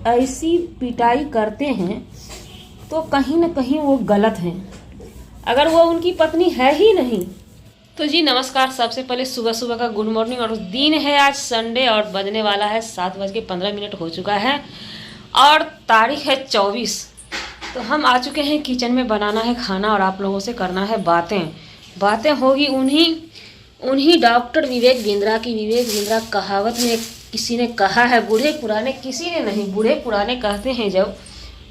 ऐसी पिटाई करते हैं तो कहीं ना कहीं वो गलत हैं, अगर वो उनकी पत्नी है ही नहीं। तो जी नमस्कार, सबसे पहले सुबह सुबह का गुड मॉर्निंग। और दिन है आज संडे और बजने वाला है 7:15 हो चुका है और तारीख है 24। तो हम आ चुके हैं किचन में, बनाना है खाना और आप लोगों से करना है बातें होगी उन्हीं डॉक्टर विवेक बिंद्रा की। विवेक बिंद्रा कहावत में किसी ने कहा है, बूढ़े पुराने किसी ने नहीं, बूढ़े पुराने कहते हैं जब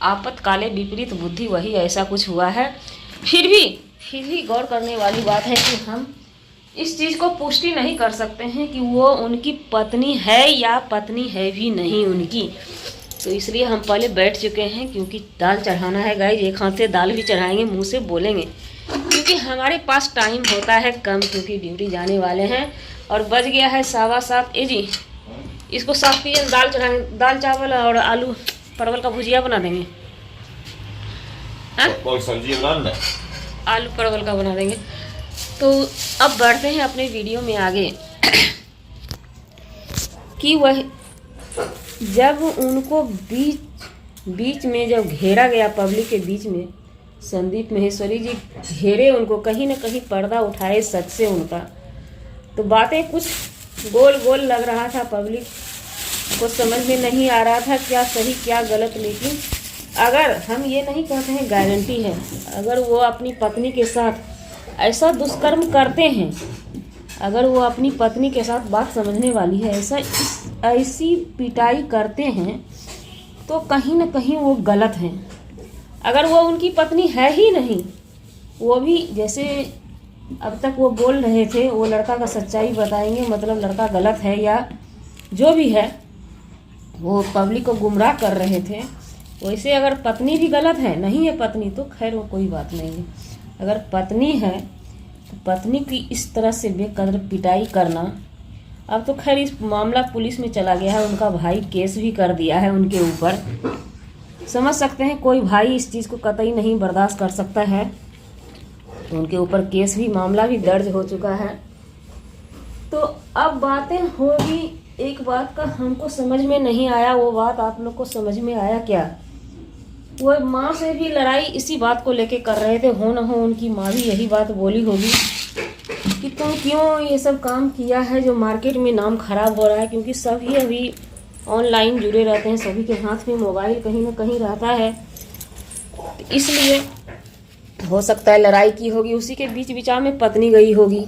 आपतकाले विपरीत बुद्धि, वही ऐसा कुछ हुआ है। फिर भी गौर करने वाली बात है कि हम इस चीज़ को पुष्टि नहीं कर सकते हैं कि वो उनकी पत्नी है या पत्नी है भी नहीं उनकी। तो इसलिए हम पहले बैठ चुके हैं, क्योंकि दाल चढ़ाना है गाइस। एक हाथ से दाल भी चढ़ाएंगे, मुंह से बोलेंगे, क्योंकि हमारे पास टाइम होता है कम, क्योंकि ड्यूटी जाने वाले हैं। और बज गया है 7:15। ए जी इसको साफ कीजिए, दाल चढ़ाएंगे। दाल चावल और आलू परवल का भुजिया बना देंगे। सब्जी बना, आलू परवल का बना देंगे। तो अब बढ़ते हैं अपने वीडियो में आगे कि वह जब उनको बीच में जब घेरा गया, पब्लिक के बीच में संदीप माहेश्वरी जी घेरे उनको, कहीं ना कहीं पर्दा उठाए सच से उनका। तो बातें कुछ गोल लग रहा था, पब्लिक को समझ में नहीं आ रहा था क्या सही क्या गलत। लेकिन अगर हम ये नहीं कहते हैं, गारंटी है, अगर वो अपनी पत्नी के साथ ऐसा दुष्कर्म करते हैं, अगर वो अपनी पत्नी के साथ बात समझने वाली है, ऐसी पिटाई करते हैं तो कहीं ना कहीं वो गलत हैं, अगर वो उनकी पत्नी है ही नहीं। वो भी जैसे अब तक वो बोल रहे थे, वो लड़का का सच्चाई बताएंगे, मतलब लड़का गलत है या जो भी है, वो पब्लिक को गुमराह कर रहे थे। वैसे अगर पत्नी भी गलत है, नहीं है पत्नी तो खैर वो कोई बात नहीं है। अगर पत्नी है तो पत्नी की इस तरह से बेकदर पिटाई करना, अब तो खैर इस मामला पुलिस में चला गया है, उनका भाई केस भी कर दिया है उनके ऊपर। समझ सकते हैं कोई भाई इस चीज़ को कतई नहीं बर्दाश्त कर सकता है, तो उनके ऊपर केस भी, मामला भी दर्ज हो चुका है। तो अब बातें होगी। एक बात का हमको समझ में नहीं आया, वो बात आप लोग को समझ में आया क्या? वो माँ से भी लड़ाई इसी बात को लेके कर रहे थे, हो न हो उनकी माँ भी यही बात बोली होगी कि तुम क्यों ये सब काम किया है जो मार्केट में नाम खराब हो रहा है। क्योंकि सभी अभी ऑनलाइन जुड़े रहते हैं, सभी के हाथ में मोबाइल कहीं ना कहीं रहता है, इसलिए हो सकता है लड़ाई की होगी, उसी के बीच विचार में पत्नी गई होगी।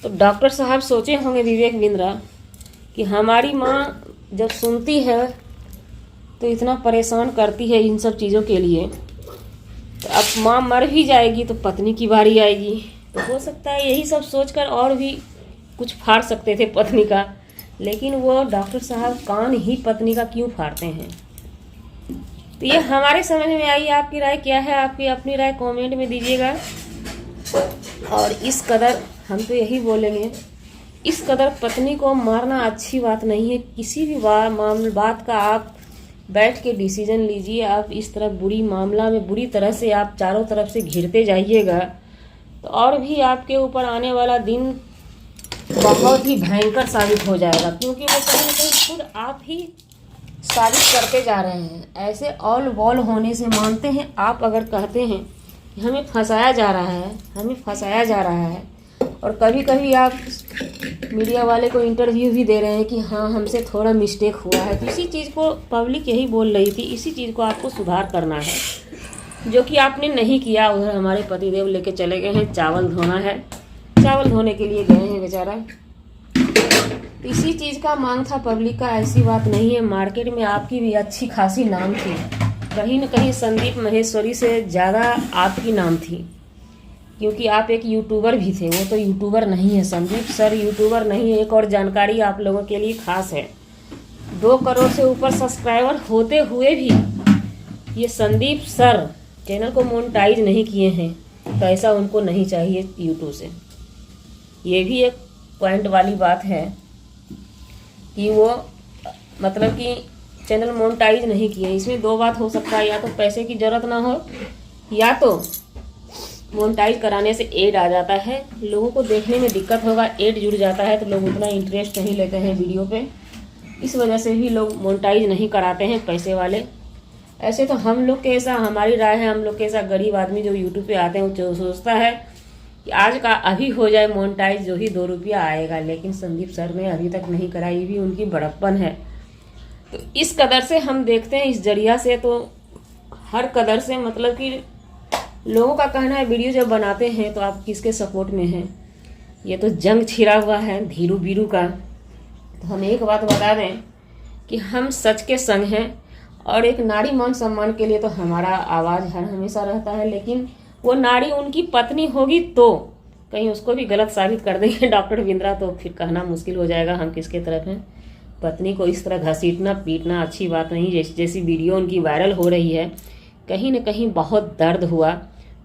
तो डॉक्टर साहब सोचे होंगे विवेक बिंद्रा कि हमारी माँ जब सुनती है तो इतना परेशान करती है इन सब चीज़ों के लिए, तो अब माँ मर भी जाएगी तो पत्नी की बारी आएगी। तो हो सकता है यही सब सोचकर और भी कुछ फाड़ सकते थे पत्नी का, लेकिन वो डॉक्टर साहब कान ही पत्नी का क्यों फाड़ते हैं? तो ये हमारे समझ में आई। आपकी राय क्या है? आपकी अपनी राय कमेंट में दीजिएगा। और इस कदर हम तो यही बोलेंगे, इस कदर पत्नी को मारना अच्छी बात नहीं है। किसी भी बात का आप बैठ के डिसीजन लीजिए। आप इस तरह बुरी मामला में बुरी तरह से आप चारों तरफ से घिरते जाइएगा तो और भी आपके ऊपर आने वाला दिन बहुत ही भयंकर साबित हो जाएगा, क्योंकि वो कहीं ना कहीं खुद आप ही साबित करते जा रहे हैं। ऐसे ऑल बॉल होने से मानते हैं आप, अगर कहते हैं कि हमें फंसाया जा रहा है, हमें फंसाया जा रहा है, और कभी कभी आप मीडिया वाले को इंटरव्यू भी दे रहे हैं कि हाँ हमसे थोड़ा मिस्टेक हुआ है, तो इसी चीज़ को पब्लिक यही बोल रही थी, इसी चीज़ को आपको सुधार करना है, जो कि आपने नहीं किया। उधर हमारे पतिदेव लेके चले गए हैं, चावल धोना है, चावल धोने के लिए गए हैं बेचारा। तो इसी चीज़ का मांग था पब्लिक का, ऐसी बात नहीं है। मार्केट में आपकी भी अच्छी खासी नाम थी, कहीं न कहीं संदीप माहेश्वरी से ज़्यादा आपकी नाम थी, क्योंकि आप एक यूट्यूबर भी थे। वो तो यूट्यूबर नहीं है, संदीप सर यूट्यूबर नहीं है। एक और जानकारी आप लोगों के लिए खास है, 2 करोड़ से ऊपर सब्सक्राइबर होते हुए भी ये संदीप सर चैनल को मोनेटाइज नहीं किए हैं। पैसा उनको नहीं चाहिए यूट्यूब से, ये भी एक पॉइंट वाली बात है कि वो मतलब कि चैनल मोनेटाइज नहीं किए। इसमें 2 बात हो सकता है, या तो पैसे की ज़रूरत ना हो, या तो मोनेटाइज कराने से एड आ जाता है, लोगों को देखने में दिक्कत होगा, एड जुड़ जाता है तो लोग उतना इंटरेस्ट नहीं लेते हैं वीडियो पे। इस वजह से भी लोग मोनेटाइज नहीं कराते हैं पैसे वाले। ऐसे तो हम लोग के ऐसा, हमारी राय है, हम लोग के ऐसा गरीब आदमी जो यूट्यूब पे आते हैं वो सोचता है कि आज का अभी हो जाए मोनेटाइज, जो ही 2 रुपया आएगा, लेकिन संदीप सर ने अभी तक नहीं करा। ये भी उनकी बड़प्पन है। तो इस कदर से हम देखते हैं, इस जरिया से, तो हर कदर से, मतलब कि लोगों का कहना है वीडियो जब बनाते हैं तो आप किसके सपोर्ट में हैं। ये तो जंग छिड़ा हुआ है धीरू बीरू का। तो हम एक बात बता दें कि हम सच के संग हैं, और एक नारी मान सम्मान के लिए तो हमारा आवाज़ हर हमेशा रहता है। लेकिन वो नारी उनकी पत्नी होगी तो कहीं उसको भी गलत साबित कर देंगे डॉक्टर बिंद्रा, तो फिर कहना मुश्किल हो जाएगा हम किसके तरफ हैं। पत्नी को इस तरह घसीटना पीटना अच्छी बात नहीं। जैसी वीडियो उनकी वायरल हो रही है, कहीं न कहीं बहुत दर्द हुआ।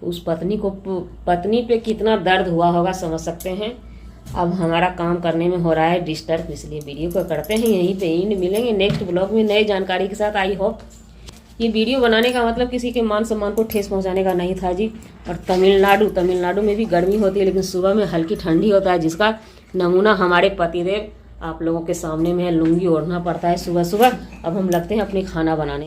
तो उस पत्नी पे कितना दर्द हुआ होगा समझ सकते हैं। अब हमारा काम करने में हो रहा है डिस्टर्ब, इसलिए वीडियो को करते हैं यहीं पे ही। मिलेंगे नेक्स्ट ब्लॉग में नई जानकारी के साथ। आई होप ये वीडियो बनाने का मतलब किसी के मान सम्मान को ठेस पहुंचाने का नहीं था जी। और तमिलनाडु में भी गर्मी होती है, लेकिन सुबह में हल्की ठंडी होता है, जिसका नमूना हमारे पतिदेव आप लोगों के सामने में है। लुंगी ओढ़ना पड़ता है सुबह सुबह। अब हम लगते हैं अपनी खाना बनाने।